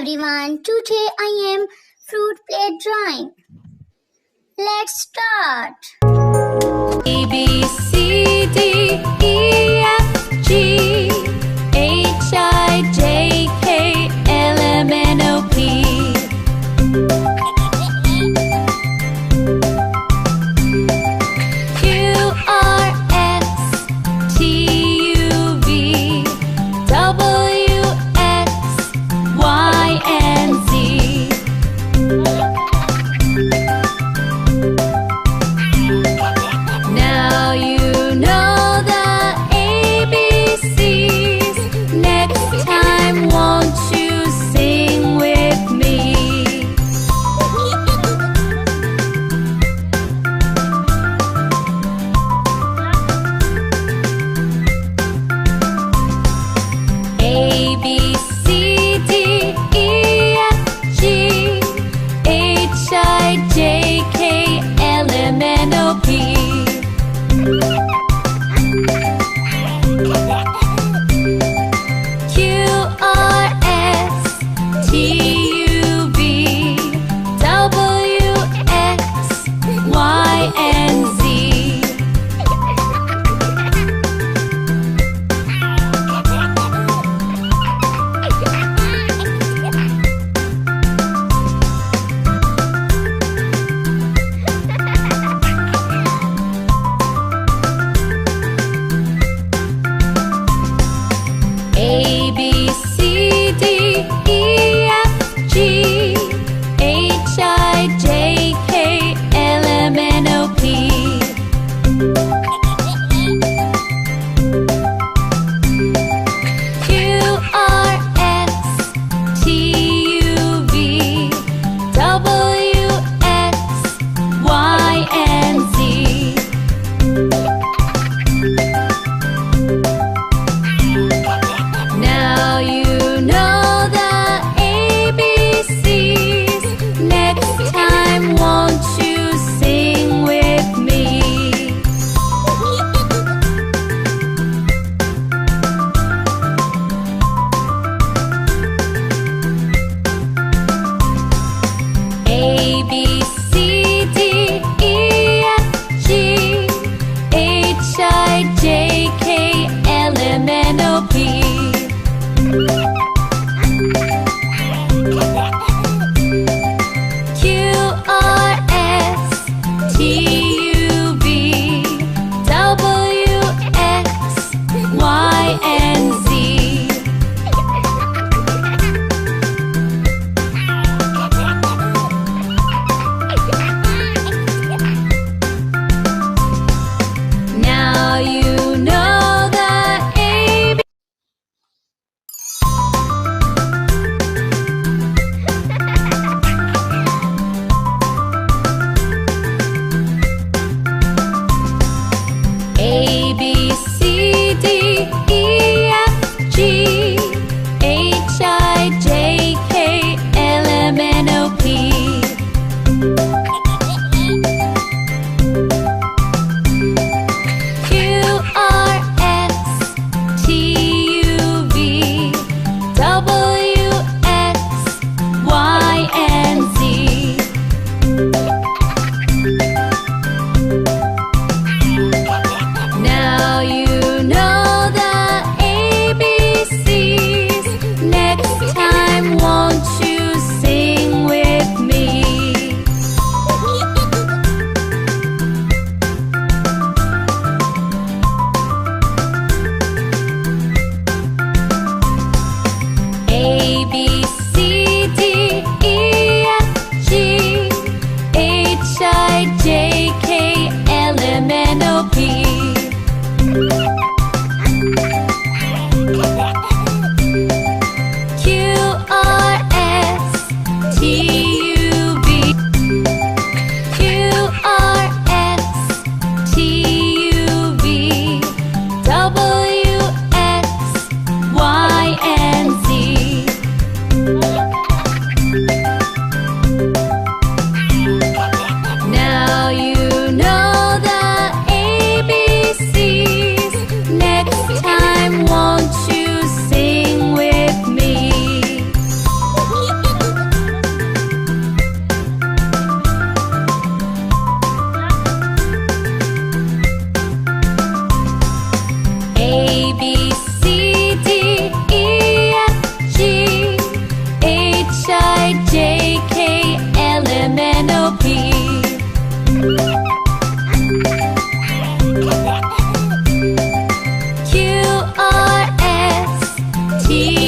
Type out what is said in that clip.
everyone, today I am fruit plate drawing. Let's start. A, B, C, D, E, F, G, H, I, J, K, L, M, N, O, P. Q, R, S, T, U, V, W, X, Y, and Z. Now you know the ABCs. Next time, won't you sing with me? A, B, C, D, E, F, G, H, I, J, K, L, M, N, O, P. Q, R, S, T, U, V, W, X, Y, and Z. A, B, C, D, E, F, G, H, I, J, K, L, M, N, O, P. Q, R, S, T, U, V, W, X, Y, and Z. Now T